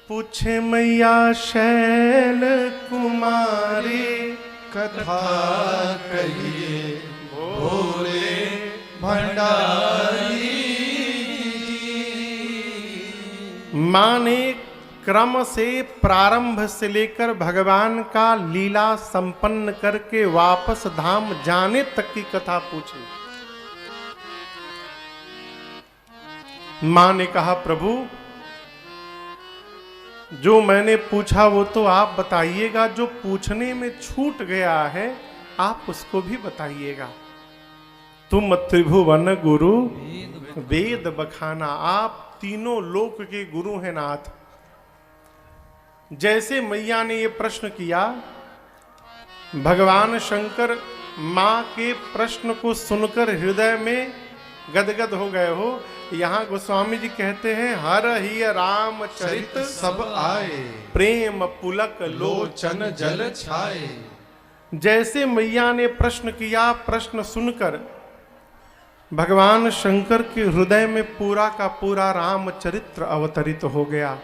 पूछे मैया शैल कुमारी कथा कहिए भोले भंडारी। मां ने क्रम से प्रारंभ से लेकर भगवान का लीला संपन्न करके वापस धाम जाने तक की कथा पूछी। मां ने कहा प्रभु जो मैंने पूछा वो तो आप बताइएगा, जो पूछने में छूट गया है आप उसको भी बताइएगा। तुम त्रिभुवन गुरु वेद बखाना, आप तीनों लोक के गुरु हैं नाथ। जैसे मैया ने ये प्रश्न किया, भगवान शंकर मां के प्रश्न को सुनकर हृदय में गदगद हो गए हो। यहाँ गोस्वामी जी कहते हैं, हर ही राम चरित सब आए, प्रेम पुलक लोचन लोचन जल छाए। जैसे मैया ने प्रश्न किया, प्रश्न सुनकर भगवान शंकर के हृदय में पूरा का पूरा रामचरित्र अवतरित हो गया।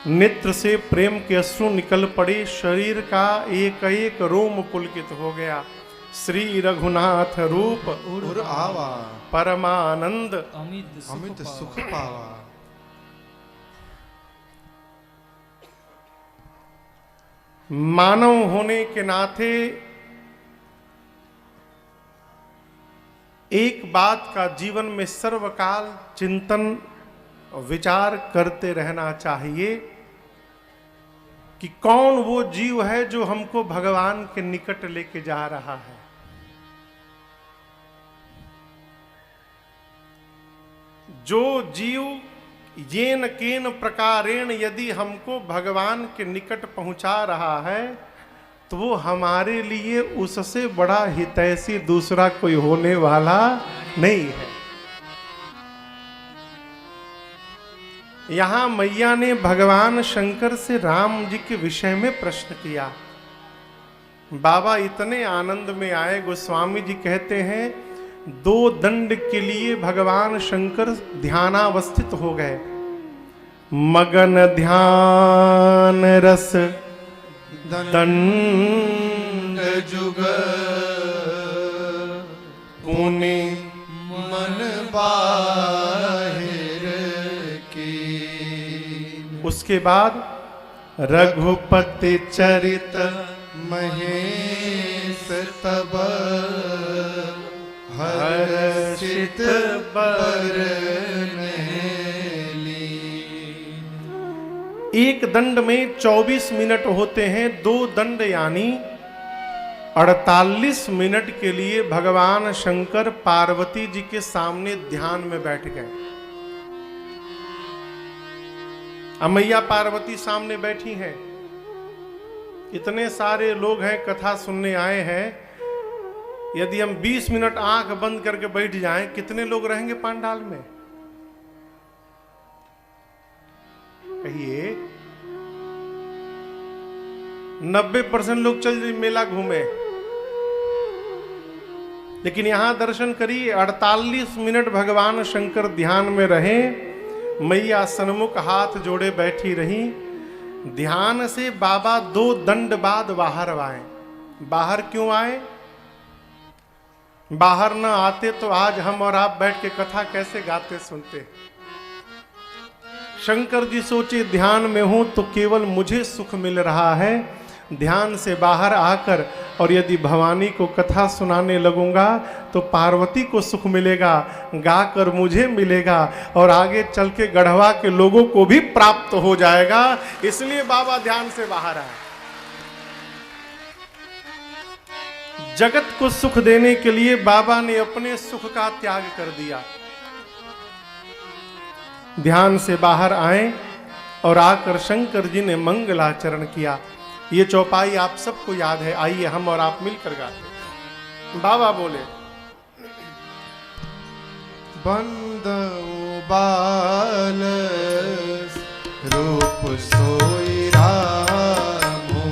नेत्र से प्रेम के अश्रु निकल पड़े, शरीर का एक एक रोम पुलकित हो गया। श्री रघुनाथ रूप उर आवा, परमानंद अमित सुख पावा। मानव होने के नाते एक बात का जीवन में सर्वकाल चिंतन विचार करते रहना चाहिए कि कौन वो जीव है जो हमको भगवान के निकट लेके जा रहा है। जो जीव येन केन प्रकारेण यदि हमको भगवान के निकट पहुंचा रहा है तो वो हमारे लिए उससे बड़ा हितैषी दूसरा कोई होने वाला नहीं है। यहां मैया ने भगवान शंकर से राम जी के विषय में प्रश्न किया। बाबा इतने आनंद में आए, गोस्वामी जी कहते हैं 2 दंड के लिए भगवान शंकर ध्यानावस्थित हो गए। मगन ध्यान रस दंड जुग पुनि मन बाहिर की। उसके बाद रघुपति चरित महेश तब हर्षित बरने ली। एक दंड में 24 मिनट होते हैं, 2 दंड यानी 48 मिनट के लिए भगवान शंकर पार्वती जी के सामने ध्यान में बैठ गए। मैया पार्वती सामने बैठी हैं, इतने सारे लोग हैं कथा सुनने आए हैं। यदि हम 20 मिनट आंख बंद करके बैठ जाएं, कितने लोग रहेंगे पंडाल में? कहिए 90% लोग चल जाए मेला घूमे। लेकिन यहां दर्शन करिए, 48 मिनट भगवान शंकर ध्यान में रहे। मैया सन्मुख हाथ जोड़े बैठी रही। ध्यान से बाबा 2 दंड बाद बाहर आए। बाहर क्यों आए? बाहर न आते तो आज हम और आप बैठ के कथा कैसे गाते सुनते। शंकर जी सोचे ध्यान में हूं तो केवल मुझे सुख मिल रहा है, ध्यान से बाहर आकर और यदि भवानी को कथा सुनाने लगूंगा तो पार्वती को सुख मिलेगा, गाकर मुझे मिलेगा और आगे चल के गढ़वा के लोगों को भी प्राप्त हो जाएगा। इसलिए बाबा ध्यान से बाहर आए। जगत को सुख देने के लिए बाबा ने अपने सुख का त्याग कर दिया। ध्यान से बाहर आए और आकर शंकर जी ने मंगलाचरण किया। ये चौपाई आप सबको याद है, आइए हम और आप मिलकर गाते। बाबा बोले बंदऊ बाल रूप सोई रामो।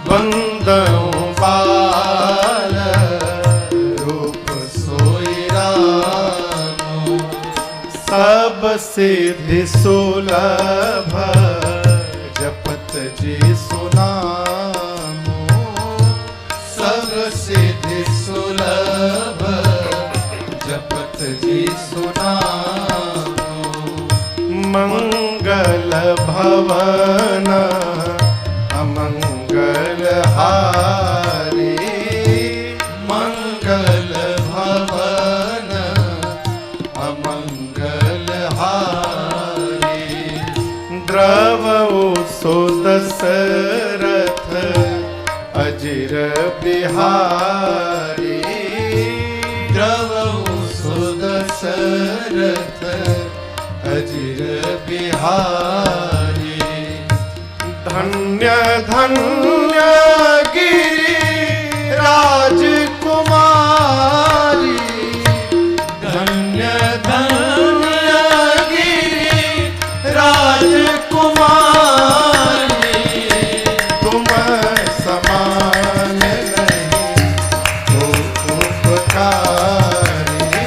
बंदऊ बाल रूप सोई रामो। सब सिद्धि सुलभ जपत जी सुनामो। सब सिद्धि सुलभ जपत जी सुनामो। मंगल भवन अमंगल हारी। मंगल भवन अमंगल हारी। द्रवो सुदशरथ अजिर बिहारी। द्रवौ सुदशरथ अजिर बिहारी। धन्य धन्य गिरि राजकुमारी। धन्य धन्य गिरि राजकुमारी। तुम समान नहीं तो उपकारी।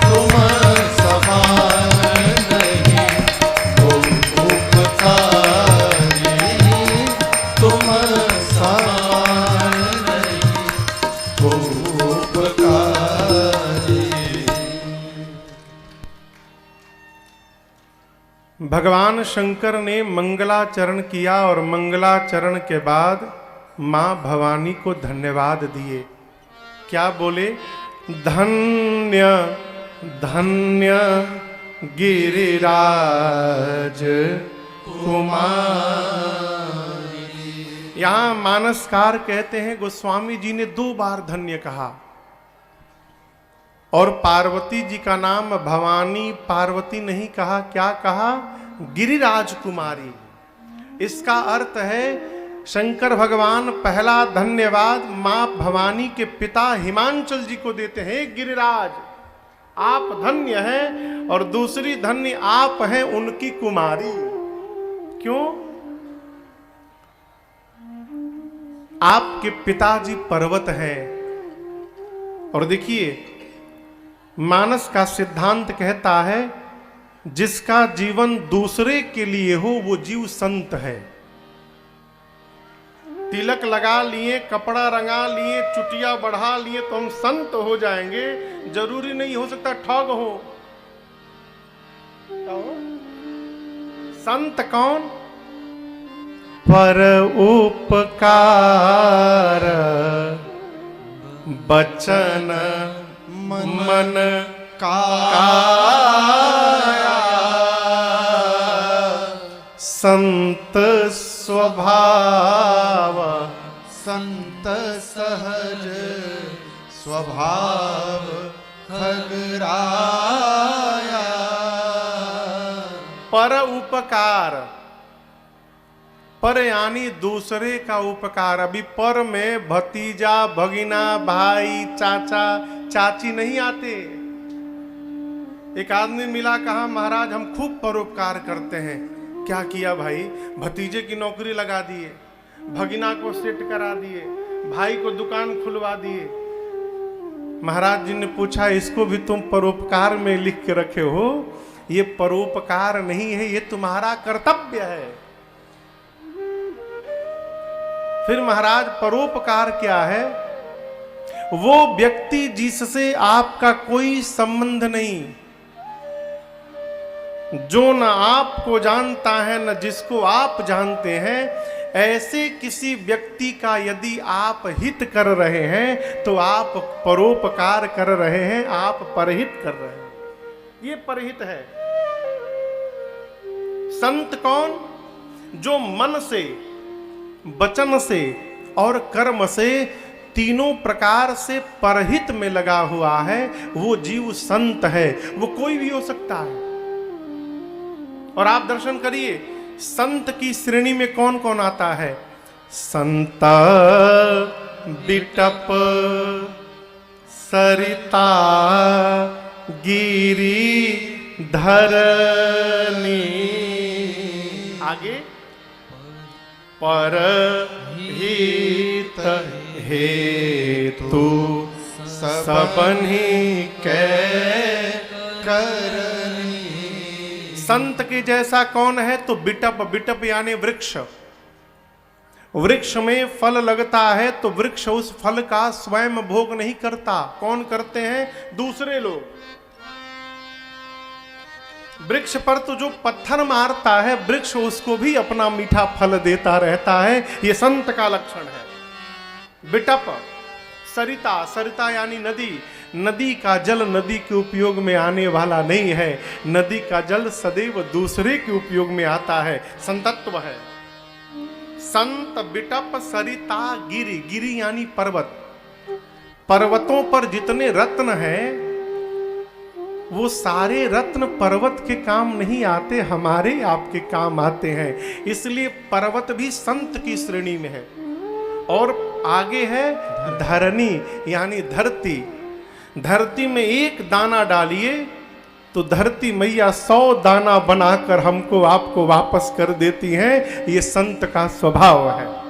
तुम समान नहीं तो उपकारी। तुम समान नहीं तो उपकारी। भगवान शंकर ने मंगलाचरण किया और मंगलाचरण के बाद मां भवानी को धन्यवाद दिए। क्या बोले? धन्य धन्य गिरिराज कुमारी। यहां मानसकार कहते हैं गोस्वामी जी ने 2 बार धन्य कहा और पार्वती जी का नाम भवानी पार्वती नहीं कहा। क्या कहा? गिरिराज कुमारी। इसका अर्थ है शंकर भगवान पहला धन्यवाद मां भवानी के पिता हिमांचल जी को देते हैं। गिरिराज, आप धन्य हैं और दूसरी धन्य आप हैं उनकी कुमारी। क्यों? आपके पिताजी पर्वत हैं। और देखिए, मानस का सिद्धांत कहता है जिसका जीवन दूसरे के लिए हो वो जीव संत है। तिलक लगा लिए, कपड़ा रंगा लिए, चुटिया बढ़ा लिए तो हम संत हो जाएंगे, जरूरी नहीं हो सकता ठग हो। संत कौन? पर उपकार बचन मन काया, संत स्वभाव संत सहज स्वभाव खगराया। पर उपकार, पर यानी दूसरे का उपकार। अभी पर में भतीजा, भगिना, भाई, चाचा, चाची नहीं आते। एक आदमी मिला, कहा महाराज हम खूब परोपकार करते हैं। क्या किया भाई? भतीजे की नौकरी लगा दिए, भगिना को सेट करा दिए, भाई को दुकान खुलवा दिए। महाराज जी ने पूछा इसको भी तुम परोपकार में लिख के रखे हो? ये परोपकार नहीं है, ये तुम्हारा कर्तव्य है। फिर महाराज परोपकार क्या है? वो व्यक्ति जिससे आपका कोई संबंध नहीं, जो न आपको जानता है न जिसको आप जानते हैं, ऐसे किसी व्यक्ति का यदि आप हित कर रहे हैं तो आप परोपकार कर रहे हैं, आप परहित कर रहे हैं। ये परहित है। संत कौन? जो मन से, वचन से और कर्म से तीनों प्रकार से परहित में लगा हुआ है, वो जीव संत है। वो कोई भी हो सकता है। और आप दर्शन करिए, संत की श्रेणी में कौन कौन आता है? संत बिटप सरिता गिरी धरनी। आगे परहित हेतु सबनि कै करनी। संत के जैसा कौन है? तो बिटप, बिटप यानी वृक्ष। वृक्ष में फल लगता है तो वृक्ष उस फल का स्वयं भोग नहीं करता। कौन करते हैं? दूसरे लोग। वृक्ष पर तो जो पत्थर मारता है, वृक्ष उसको भी अपना मीठा फल देता रहता है। ये संत का लक्षण है। बिटप, सरिता, सरिता यानी नदी। नदी का जल नदी के उपयोग में आने वाला नहीं है, नदी का जल सदैव दूसरे के उपयोग में आता है। संतत्व है। संत बिटप सरिता गिरि, गिरि यानी पर्वत। पर्वतों पर जितने रत्न हैं वो सारे रत्न पर्वत के काम नहीं आते, हमारे आपके काम आते हैं। इसलिए पर्वत भी संत की श्रेणी में है। और आगे है धरनी यानी धरती। धरती में एक दाना डालिए तो धरती मैया 100 दाना बनाकर हमको आपको वापस कर देती हैं। ये संत का स्वभाव है।